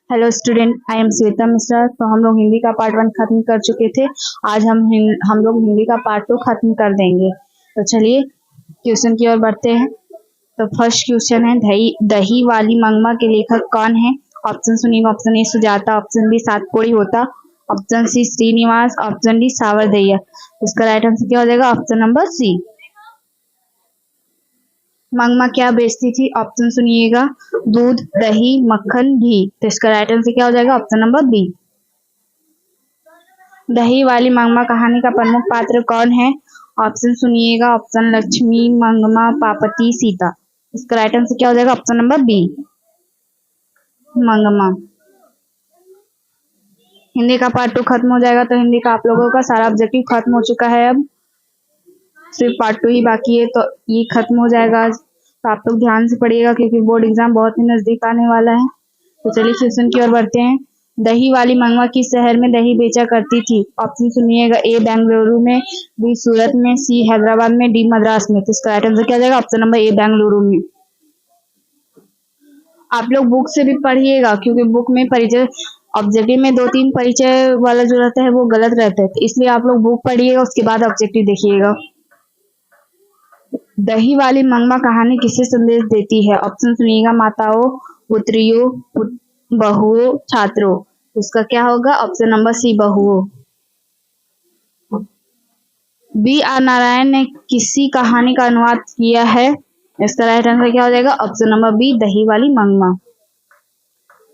Hello student, I am Shweta Mishra. तो हम लोग हिंदी का पार्ट 1 खत्म कर चुके थे। आज हम लोग हिंदी का पार्ट 2 खत्म कर देंगे। तो चलिए क्वेश्चन की ओर बढ़ते हैं। तो फर्स्ट क्वेश्चन है, दही वाली मंगमा के लेखक कौन है? ऑप्शन सुनिएगा। Option A Sujata, option B Satkodi Hota, option C Srinivas, option D Sawardaiya. इसका राइट आंसर क्या हो जाएगा? ऑप्शन नंबर सी। मंगमा क्या बेचती थी? ऑप्शन सुनिएगा, दूध, दही, मक्खन, घी। तो इसका राइट आंसर क्या हो जाएगा? Option number B. दही वाली मंगमा कहानी का प्रमुख पात्र कौन है? ऑप्शन सुनिएगा। ऑप्शन लक्ष्मी, मंगमा, पार्वती, सीता। इसका राइट आंसर क्या हो जाएगा? Option number B, Mangamma. Hindi का पार्ट 2 खत्म हो जाएगा। तो हिंदी का आप लोगों का सारा ऑब्जेक्टिव खत्म हो चुका है। अब सिर्फ पार्ट 2 ही बाकी है, तो ये खत्म हो जाएगा आज। तो आप लोग ध्यान से पढ़िएगा क्योंकि बोर्ड एग्जाम बहुत ही नजदीक आने वाला है। तो चलिए क्वेश्चन की ओर बढ़ते हैं। दही वाली मंगमा किस शहर में दही बेचा करती थी? ऑप्शन सुनिएगा। ए बेंगलुरु में, बी सूरत में, सी हैदराबाद में, डी मद्रास में। तो इसका राइट आंसर क्या हो जाएगा? ऑप्शन नंबर ए, बेंगलुरु में। आप लोग बुक से भी पढ़िएगा क्योंकि बुक में परिचय, ऑब्जेक्टिव में 2-3 परिचय वाला जो रहता है वो गलत रहता है, तो इसलिए आप लोग बुक पढ़िएगा, उसके बाद ऑब्जेक्टिव देखिएगा। दही वाली मंगमा कहानी किसे संदेश देती है? ऑप्शन सुनिएगा। माताओं, पुत्रियों, बहुओं, छात्रों। उसका क्या होगा? ऑप्शन नंबर सी, बहुओं। बी आर नारायण ने किसी कहानी का अनुवाद किया है? इसका राइट आंसर क्या हो जाएगा? ऑप्शन नंबर बी, दही वाली मंगमा।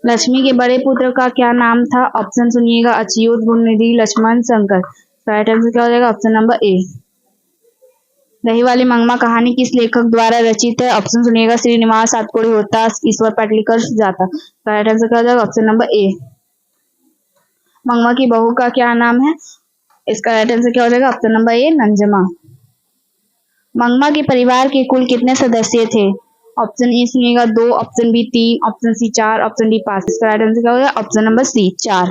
लक्ष्मी के बड़े पुत्र का क्या नाम था? ऑप्शन सुनिएगा। अच्युत, गुणनिधि, लक्ष्मण, शंकर। राइट आंसर क्या हो जाएगा? ऑप्शन नंबर ए। दही वाली मंगमा कहानी किस लेखक द्वारा रचित है? ऑप्शन सुनिएगा। श्रीनिवास, सातकोड़ी होता, ईश्वर पाटलिकर, सुजाता। राइट आंसर क्या हो जाएगा? ऑप्शन नंबर ए। मंगमा की बहू का क्या नाम है? इसका राइट आंसर क्या हो जाएगा? ऑप्शन नंबर ए, नंजमा। मंगमा के परिवार के कुल कितने सदस्य थे? ऑप्शन ए सुनिएगा 2, option B 3, option C 4, option D 5। इसका राइट आंसर क्या हो जाएगा? Option number C, 4।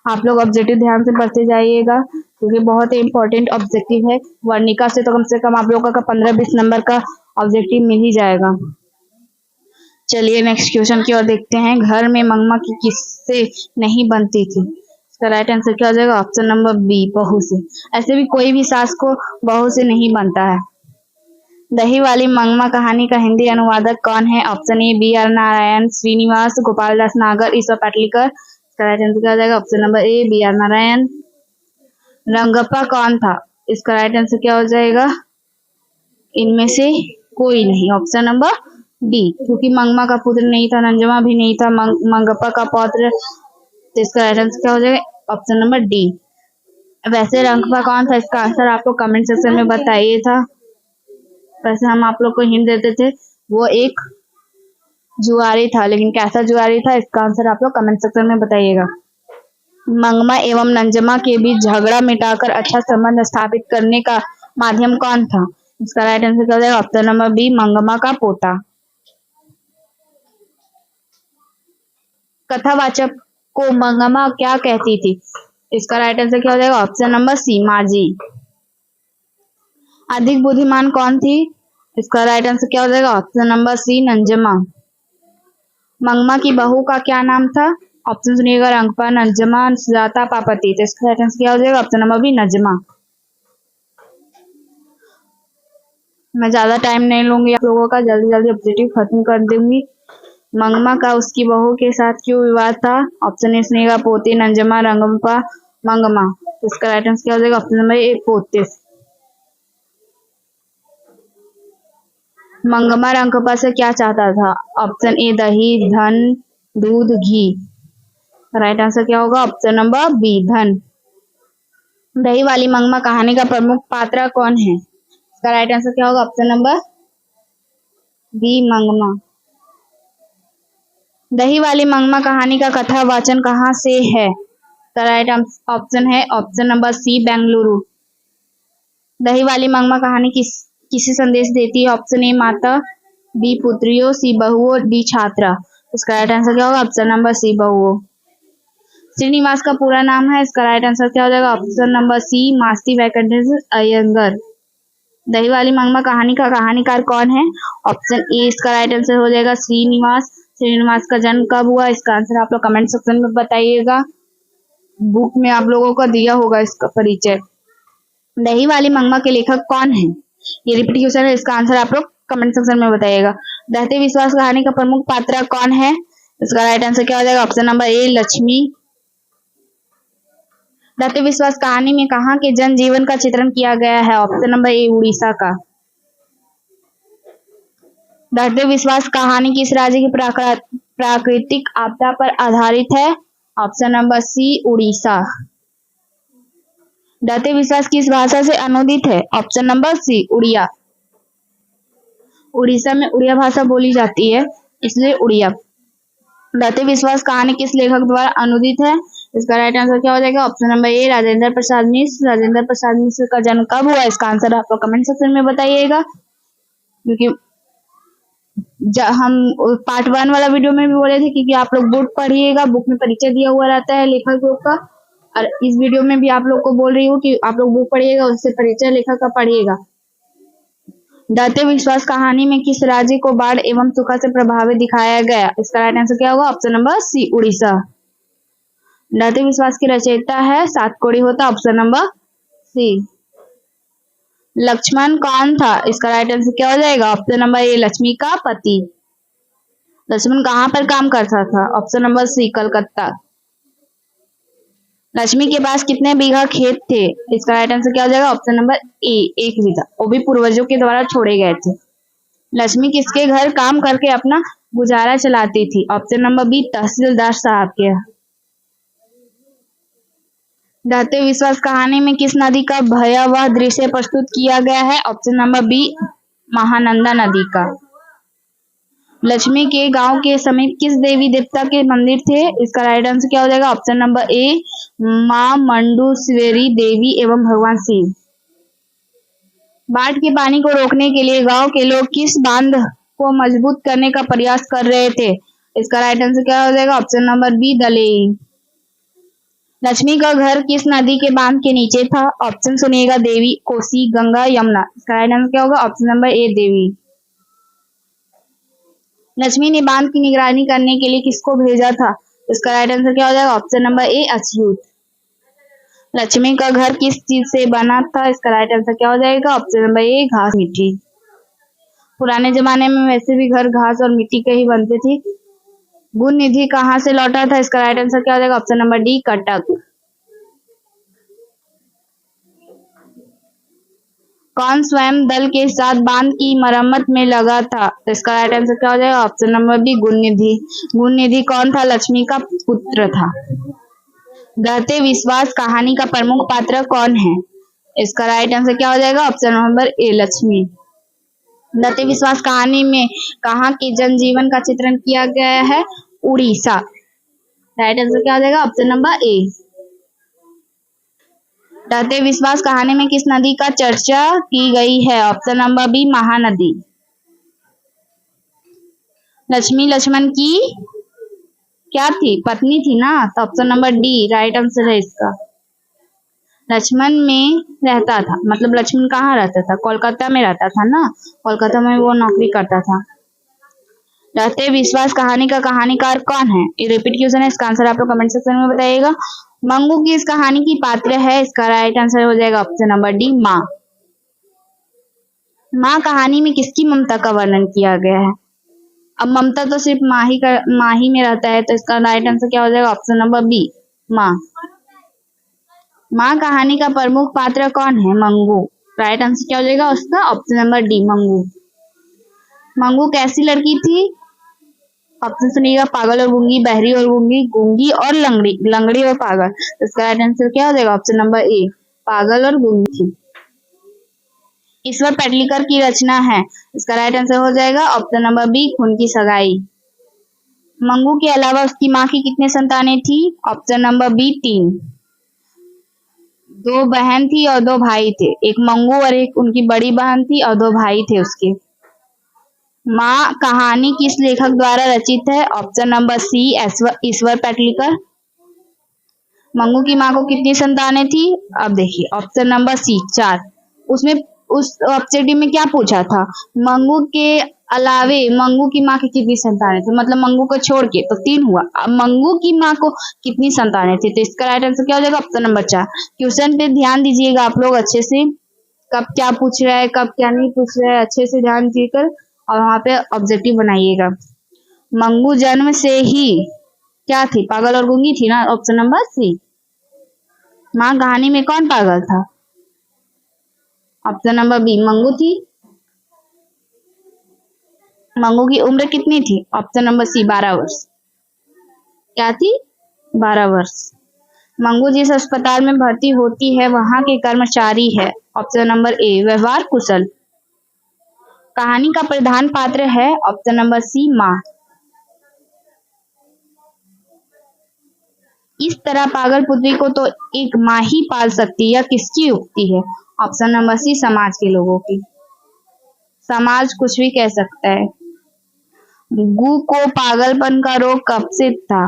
आप लोग ऑब्जेक्टिव ध्यान से पढ़ते जाइएगा क्योंकि बहुत ही इंपॉर्टेंट ऑब्जेक्टिव है। वर्णिका से कम आप लोगों का 15-20 नंबर का ऑब्जेक्टिव मिल ही जाएगा। चलिए नेक्स्ट क्वेश्चन की ओर देखते हैं। घर में मंगमा की किससे नहीं बनती थी? इसका राइट आंसर क्या हो जाएगा? ऑप्शन नंबर बी, बहू से। ऐसे भी कोई भी सास को बहू से नहीं बनता है। दही वाली मंगमा कहानी का हिंदी अनुवादक कौन है? Option A, B R Narayan, Srinivas, Gopal Das Nagar, Ishwar Patlikar. इसका राइट आंसर क्या हो जाएगा? Option number A, B R Narayan. Rangappa कौन था? इसका राइट आंसर क्या हो जाएगा? इनमें से कोई नहीं, ऑप्शन नंबर डी, क्योंकि मंगमा का पुत्र नहीं था, नंजमा भी नहीं था, मंगप्पा का पौत्र। तो इसका राइट आंसर क्या हो जाएगा? Option number D. वैसे रंगप्पा कौन था? इसका आंसर आपको कमेंट सेक्शन में बताइए था। वैसे हम आप लोग को हिंट देते थे, वो एक जुआरी था, लेकिन कैसा जुआरी था इसका आंसर आप लोग कमेंट सेक्शन में बताइएगा। मंगमा एवं नंजमा के बीच झगड़ा मिटाकर अच्छा संबंध स्थापित करने का माध्यम कौन था? इसका राइट आंसर क्या हो जाएगा? ऑप्शन नंबर बी, मंगमा का पोता। कथावाचक को मंगमा क्या कहती थी? इसका राइट आंसर क्या हो जाएगा? ऑप्शन नंबर सी, माजी। अधिक बुद्धिमान कौन थी? इसका राइट आंसर क्या हो जाएगा? ऑप्शन नंबर सी, नंजमा। मंगमा की बहू का क्या नाम था? ऑप्शन सुनिएगा। रंगप्पा, नंजमा, सुजाता, पार्वती। तो इसका राइट आंसर क्या हो जाएगा? Option number B, Nanjamma. मैं ज्यादा टाइम नहीं लूंगी आप लोगों का, जल्दी जल्दी ऑब्जेक्टिव खत्म कर दूंगी। मंगमा का उसकी बहू के साथ क्यों विवाद था? ऑप्शन ए सुनिएगा। पोते, नंजमा, रंगप्पा, मंगमा। तो इसका राइट आंसर क्या हो जाएगा? ऑप्शन नंबर ए, पोते। मंगमा रंगप्पा से क्या चाहता था? ऑप्शन ए, दही, धन, दूध, घी। राइट आंसर क्या होगा? ऑप्शन नंबर बी, धन। दही वाली मंगमा कहानी का प्रमुख पात्र कौन है? इसका राइट आंसर क्या होगा? Option number B, Mangamma. दही वाली मंगमा कहानी का कथा वाचन कहाँ से है? इसका राइट ऑप्शन है ऑप्शन नंबर सी, बेंगलुरु। दही वाली मंगमा कहानी किसे संदेश देती है? ऑप्शन ए, माता, बी पुत्रियों, सी बहुओं, डी छात्रा। इसका राइट आंसर क्या होगा? ऑप्शन नंबर सी, बहुओं। श्रीनिवास का पूरा नाम है, इसका राइट आंसर क्या हो जाएगा? ऑप्शन नंबर सी, मास्ती वेंकटेश अयंगर। दही वाली मंगमा कहानी का कहानीकार कौन है? ऑप्शन ए इसका राइट आंसर हो जाएगा श्रीनिवास, श्रीनिवास का जन्म कब हुआ? इसका आंसर आप लोग कमेंट सेक्शन में बताइएगा। बुक में आप लोगों को दिया होगा इसका परिचय। दही वाली मंगमा के लेखक कौन है? ये रिपीट क्वेश्चन है, इसका आंसर आप लोग कमेंट सेक्शन में बताइएगा। दहते विश्वास कहानी का प्रमुख पात्र कौन है? इसका राइट आंसर क्या हो जाएगा? Option number A Lakshmi. Dahate Vishwas कहानी में कहाँ के जन जीवन का चित्रण किया गया है? ऑप्शन नंबर ए उड़ीसा का। दहते विश्वास कहानी किस राज्य की प्राकृतिक आपदा पर आधारित है? Option number C Orissa. Dahate Vishwas किस भाषा से अनुदित है? Option number C Oriya. Orissa में उड़िया भाषा बोली जाती है, इसलिए उड़िया। दहते विश्वास कहानी किस लेखक द्वारा अनुदित है? इसका राइट आंसर क्या हो जाएगा? ऑप्शन नंबर ए राजेंद्र प्रसाद मिश्र। राजेंद्र प्रसाद मिश्र का जन्म कब हुआ? इसका आंसर आप लोग कमेंट सेक्शन में बताइएगा। क्योंकि हम पार्ट 1 वाला वीडियो में भी बोले थे कि आप लोग बुक पढ़िएगा, बुक में परिचय दिया हुआ रहता है लेखक लोग का। और इस वीडियो में भी आप लोग को बोल रही हूँ कि आप लोग बुक पढ़िएगा, उससे परिचय लेखक का पढ़िएगा। दहते विश्वास कहानी में किस राज्य को बाढ़ एवं सूखा से प्रभावित दिखाया गया? इसका राइट आंसर क्या होगा? Option number C Orissa. Dahate Vishwas की रचयिता है सातकोड़ी होता, ऑप्शन नंबर सी। लक्ष्मण कौन था? इसका राइट आंसर क्या हो जाएगा? ऑप्शन नंबर ए लक्ष्मी का पति। लक्ष्मण कहाँ पर काम करता था? Option number C Calcutta. Lakshmi के पास कितने बीघा खेत थे? इसका राइट आंसर क्या हो जाएगा? ऑप्शन नंबर ए 1 बीघा। वो भी पूर्वजों के द्वारा छोड़े गए थे। लक्ष्मी किसके घर काम करके अपना गुजारा चलाती थी? ऑप्शन नंबर बी तहसीलदार साहब के। दहते विश्वास कहानी में किस नदी का भयावह दृश्य प्रस्तुत किया गया है? ऑप्शन नंबर बी महानंदा नदी का। लक्ष्मी के गांव के समीप किस देवी देवता के मंदिर थे? इसका राइट आंसर क्या हो जाएगा? ऑप्शन नंबर ए मां मंडूश्वरी देवी एवं भगवान शिव। बाढ़ के पानी को रोकने के लिए गांव के लोग किस बांध को मजबूत करने का प्रयास कर रहे थे? इसका राइट आंसर क्या हो जाएगा? Option number B Dalei. Lakshmi का घर किस नदी के बांध के नीचे था? ऑप्शन सुनिएगा देवी, कोसी, गंगा, यमुना। इसका राइट आंसर क्या होगा? ऑप्शन नंबर ए देवी। लक्ष्मी ने बांध की निगरानी करने के लिए किसको भेजा था? इसका राइट आंसर क्या हो जाएगा? ऑप्शन नंबर ए अच्युत। लक्ष्मी का घर किस चीज से बना था? इसका राइट आंसर क्या हो जाएगा? ऑप्शन नंबर ए घास मिट्टी। पुराने जमाने में वैसे भी घर घास और मिट्टी के ही बनते थे। गुण निधि कहाँ से लौटा था? इसका राइट आंसर क्या हो जाएगा? Option number D Cuttack. कौन स्वयं दल के साथ बांध की मरम्मत में लगा था? इसका राइट आंसर क्या हो जाएगा? Option number B Gunanidhi. Gunanidhi कौन था? लक्ष्मी का पुत्र था। दहते विश्वास कहानी का प्रमुख पात्र कौन है? इसका राइट आंसर क्या हो जाएगा? Option number A Lakshmi. Dahate Vishwas कहानी में कहाँ के जनजीवन का चित्रण किया गया है? उड़ीसा। राइट आंसर क्या हो जाएगा? ऑप्शन नंबर ए। दहते विश्वास कहानी में किस नदी का चर्चा की गई है? Option number B Mahanadi. Lakshmi Lakshman की क्या थी? पत्नी थी ना, तो option number D right answer है इसका। लक्ष्मण में रहता था, मतलब लक्ष्मण कहाँ रहता था? कोलकाता में रहता था ना, कोलकाता में वो नौकरी करता था। दहते विश्वास कहानी का कहानीकार कौन है? ये रिपीट क्वेश्चन है, इसका आंसर आप लोग कमेंट सेक्शन में बताइएगा। मंगू की इस कहानी की पात्र है? इसका राइट आंसर हो जाएगा ऑप्शन नंबर डी माँ। माँ कहानी में किसकी ममता का वर्णन किया गया है? अब ममता तो सिर्फ माँ ही में रहता है, तो इसका राइट आंसर क्या हो जाएगा? ऑप्शन नंबर बी माँ। माँ कहानी का प्रमुख पात्र कौन है? मंगू। राइट आंसर क्या हो जाएगा उसका? Option number D Mangu. Mangu कैसी लड़की थी? ऑप्शन सुनिएगा पागल और गूंगी, बहरी और गूंगी, गूंगी और लंगड़ी, लंगड़ी और पागल। इसका राइट आंसर क्या हो जाएगा? ऑप्शन नंबर ए पागल और गूंगी थी। ईश्वर पेटलिकर की रचना है? इसका राइट आंसर हो जाएगा ऑप्शन नंबर बी खून की सगाई। मंगू के अलावा उसकी माँ की कितने संतानें थी? Option number B 3। 2 बहन थी और 2 भाई थे। एक मंगू और एक उनकी बड़ी बहन थी और 2 भाई थे उसके। माँ कहानी किस लेखक द्वारा रचित है? ऑप्शन नंबर सी ईश्वर पेटलिकर। मंगू की माँ को कितनी संतानें थी? अब देखिए ऑप्शन नंबर सी 4। उसमें उस ऑब्जेक्टिव में क्या पूछा था, मंगू के अलावे मंगू की माँ की कितनी संतानें थी, मतलब मंगू को छोड़ के तो 3 हुआ। अब मंगू की माँ को कितनी संतानें थी, तो इसका राइट आंसर क्या हो जाएगा, ऑप्शन नंबर 4। क्वेश्चन पे ध्यान दीजिएगा आप लोग अच्छे से, कब क्या पूछ रहा है कब क्या नहीं पूछ रहा है, अच्छे से ध्यान दीकर और वहां पे ऑब्जेक्टिव बनाइएगा। मंगू जन्म से ही क्या थी, पागल और गूंगी थी ना, ऑप्शन नंबर सी। माँ कहानी में कौन पागल था, ऑप्शन नंबर बी मंगू थी। मंगू की उम्र कितनी थी, ऑप्शन नंबर सी 12 वर्ष। क्या थी, 12 वर्ष। मंगू जिस अस्पताल में भर्ती होती है वहां के कर्मचारी है, ऑप्शन नंबर ए व्यवहार कुशल। कहानी का प्रधान पात्र है, ऑप्शन नंबर सी माँ। इस तरह पागल पुत्री को तो एक माँ ही पाल सकती है, यह किसकी उक्ति है, ऑप्शन नंबर सी समाज के लोगों की। समाज कुछ भी कह सकता है। गू को पागलपन का रोग कब से था,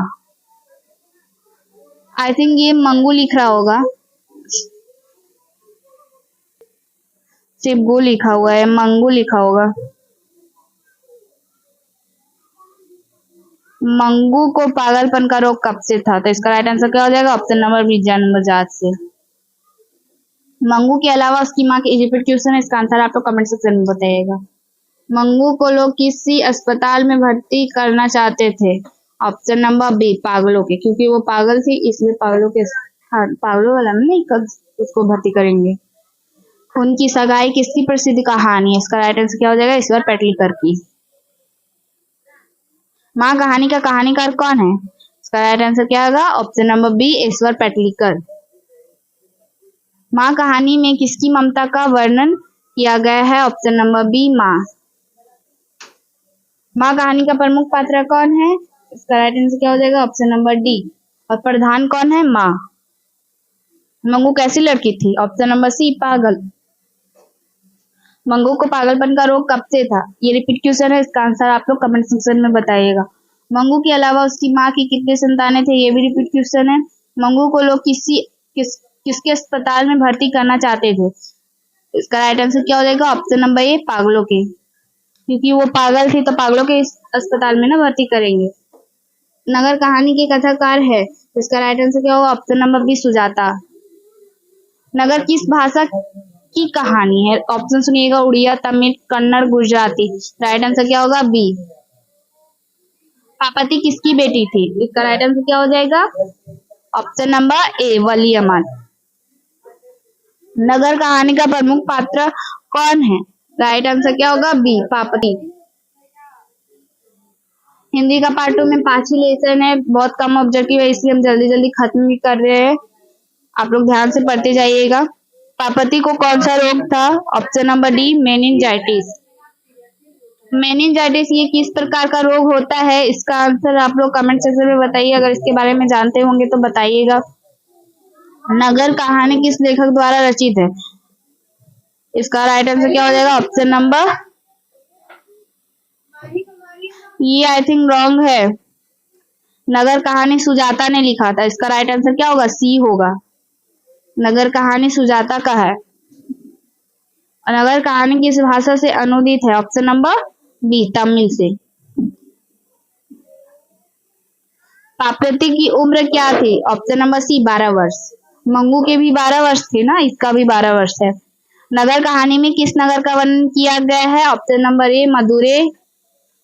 आई थिंक ये मंगू लिख रहा होगा, सिर्फ गू लिखा हुआ है, मंगू लिखा होगा। मंगू को पागलपन का रोग कब से था, तो इसका राइट आंसर क्या हो जाएगा, ऑप्शन नंबर बी जन्मजात से। मंगू के अलावा उसकी माँ की रिपीट क्वेश्चन है, इसका आंसर आप लोग कमेंट सेक्शन में बताइएगा। मंगू को लोग किसी अस्पताल में भर्ती करना चाहते थे, ऑप्शन नंबर बी पागलों के, क्योंकि वो पागल थी इसलिए पागलों के, हाँ, पागलों वाला में नहीं, कब उसको भर्ती करेंगे। उनकी सगाई किसकी प्रसिद्ध कहानी है, इसका राइट आंसर क्या हो जाएगा, ईश्वर पेटलीकर की। माँ कहानी का कहानीकार कौन है, इसका राइट आंसर क्या होगा, ऑप्शन नंबर बी ईश्वर पेटलीकर। माँ कहानी में किसकी ममता का वर्णन किया गया है, ऑप्शन नंबर बी माँ। माँ कहानी का प्रमुख पात्र कौन है, इसका राइट आंसर क्या हो जाएगा, ऑप्शन नंबर डी। और प्रधान कौन है, माँ। मंगू कैसी लड़की थी, ऑप्शन नंबर सी पागल। मंगू को पागलपन का रोग कब से था, ये रिपीट क्वेश्चन है, इसका आंसर आप लोग कमेंट सेक्शन में बताइएगा। मंगू के अलावा उसकी माँ की कितने संतानें थे, ये भी रिपीट क्वेश्चन है। मंगू को लोग किसके अस्पताल में भर्ती करना चाहते थे, इसका राइट आंसर क्या हो जाएगा, ऑप्शन नंबर ए पागलों के, क्योंकि वो पागल थी तो पागलों के अस्पताल में ना भर्ती करेंगे। नगर कहानी के कथाकार है, इसका राइट आंसर क्या होगा, ऑप्शन नंबर बी सुजाता। नगर किस भाषा की कहानी है, ऑप्शन सुनिएगा, उड़िया, तमिल, कन्नड़, गुजराती। राइट आंसर क्या होगा, बी। पापति किसकी बेटी थी, इसका राइट आंसर क्या हो जाएगा, ऑप्शन नंबर ए वली अमल। नगर कहानी का प्रमुख पात्र कौन है, राइट आंसर क्या होगा, बी पापति। हिंदी का पार्ट 2 में 5 ही लेसन है, बहुत कम ऑब्जेक्टिव है, इसलिए हम जल्दी जल्दी खत्म भी कर रहे हैं, आप लोग ध्यान से पढ़ते जाइएगा। पापति को कौन सा रोग था, option number D meningitis. Meningitis ये किस प्रकार का रोग होता है, इसका आंसर आप लोग कमेंट सेक्शन में बताइए, अगर इसके बारे में जानते होंगे तो बताइएगा। नगर कहानी किस लेखक द्वारा रचित है, इसका राइट आंसर क्या हो जाएगा, ऑप्शन नंबर, ये आई थिंक रॉन्ग है। नगर कहानी सुजाता ने लिखा था, इसका राइट आंसर क्या होगा, सी होगा। नगर कहानी सुजाता का है। और नगर कहानी किस भाषा से अनुदित है, ऑप्शन नंबर बी तमिल से। पापति की उम्र क्या थी, ऑप्शन नंबर सी 12 वर्ष। मंगू के भी 12 वर्ष थे ना, इसका भी 12 वर्ष है। नगर कहानी में किस नगर का वर्णन किया गया है, ऑप्शन नंबर ए मदुरै।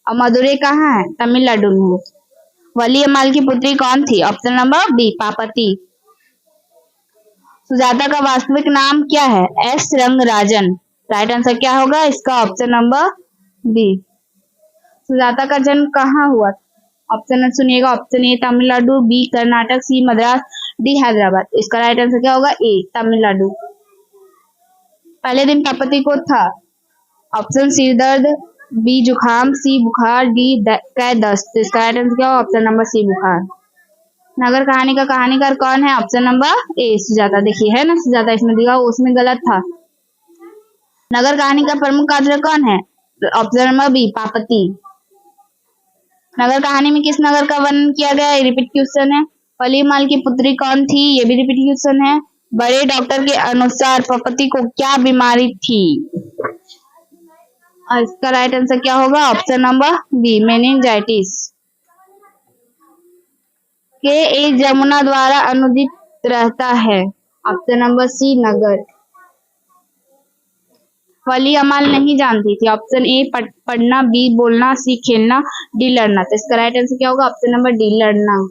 और मदुरै कहाँ है, तमिलनाडु में। वली अमाल की पुत्री कौन थी, ऑप्शन नंबर बी पापति। सुजाता का वास्तविक नाम क्या है, एस रंगराजन। राइट आंसर क्या होगा इसका, ऑप्शन नंबर बी। सुजाता का जन्म कहाँ हुआ, ऑप्शन सुनिएगा, option A Tamil Nadu, B Karnataka, C Madras, D Hyderabad. इसका राइट आंसर क्या होगा, ए तमिलनाडु। पहले दिन पापति को था, ऑप्शन सी दर्द, बी जुखाम, सी बुखार, डी कै दस्त। इसका राइट आंसर क्या होगा, ऑप्शन नंबर सी बुखार। नगर कहानी का कहानीकार कौन है, ऑप्शन नंबर ए सुजाता। देखिए है ना सुजाता, इसमें दिखा, उसमें गलत था। नगर कहानी का प्रमुख पात्र कौन है, ऑप्शन नंबर बी पापति। नगर कहानी में किस नगर का वर्णन किया गया है, रिपीट क्वेश्चन है। वली माल की पुत्री कौन थी, ये भी रिपीट क्वेश्चन है। बड़े डॉक्टर के अनुसार पपति को क्या बीमारी थी? और इसका राइट आंसर क्या होगा? Option number B, meningitis. के एक जमुना द्वारा अनुदित रहता है? ऑप्शन नंबर सी, नगर। वली अमाल नहीं जानती थी? ऑप्शन ए, पढ़ना, बी, बोलना, सी, खेलना, डी, लड़ना। तो इसका राइट आंसर क्या होगा? ऑप्शन नंबर डी, लड़ना।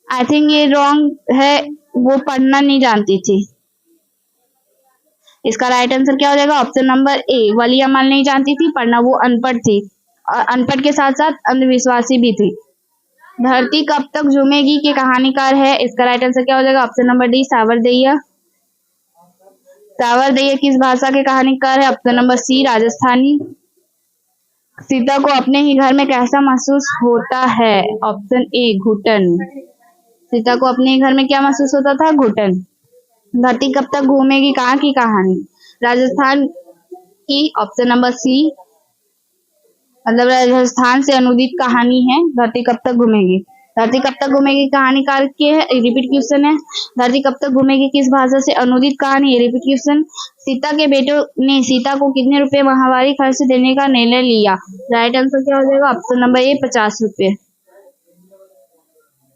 आई थिंक ये रॉन्ग है, वो पढ़ना नहीं जानती थी। इसका राइट आंसर क्या हो जाएगा? ऑप्शन नंबर ए, वली अमाल नहीं जानती थी, पढ़ना, वो अनपढ़ थी। और अनपढ़ के साथ साथ अंधविश्वासी भी थी। धरती कब तक झूमेगी के कहानीकार है? इसका राइट आंसर क्या हो जाएगा? Option number D, Sawardaiya. Sawardaiya किस भाषा के कहानीकार है? Option number C, Rajasthani. Sita को अपने ही घर में कैसा महसूस होता है? ऑप्शन ए, घुटन। सीता को अपने ही घर में क्या महसूस होता था? घुटन। धरती कब तक घूमेगी कहाँ की कहानी? राजस्थान की। ऑप्शन नंबर सी, मतलब राजस्थान से अनुदित कहानी है धरती कब तक घूमेगी। धरती कब तक घूमेगी कहानीकार के रिपीट क्वेश्चन है। धरती कब तक घूमेगी किस भाषा से अनुदित कहानी है? Repeat question. सीता के बेटों ने सीता को कितने रुपए माहवारी खर्च देने का निर्णय लिया? राइट आंसर क्या हो जाएगा? ऑप्शन नंबर ए, 50 रुपए।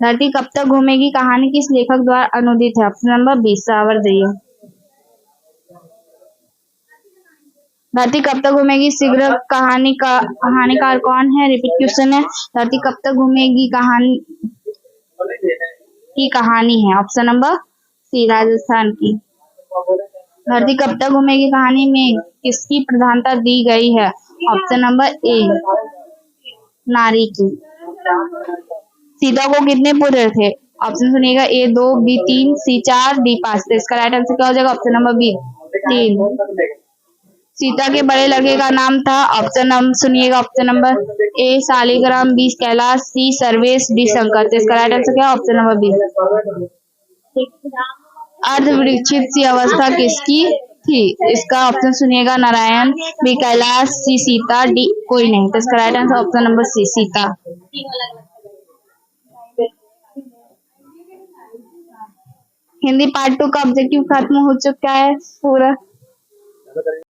धरती कब तक घूमेगी कहानी किस लेखक द्वारा अनुदित है? Option number B, Sawardaiya. धरती कब तक घूमेगी शीघ्र कहानीकार कौन है? रिपीट क्वेश्चन है। धरती कब तक घूमेगी कहानी है? ऑप्शन नंबर सी, राजस्थान की। धरती कब तक घूमेगी कहानी में किसकी प्रधानता दी गई है? ऑप्शन नंबर ए, नारी की। सीता को कितने पुत्र थे? ऑप्शन सुनिएगा, ए 2, बी 3, सी 4, डी 5। तो इसका राइट आंसर क्या हो जाएगा? Option number B, 3। सीता के बड़े लड़के का नाम था? ऑप्शन नंबर सुनिएगा, option number A, Shaligram, B, Kailash, C, Sarvesh, D, Shankar. तो इसका राइट आंसर क्या है? Option number B. अर्धविकसित सी अवस्था किसकी थी? इसका ऑप्शन सुनिएगा, Narayan, B, Kailash, C, Sita, D, कोई नहीं। तो इसका right answer option number C, Sita. Hindi part 2 का ऑब्जेक्टिव खत्म हो चुका है पूरा।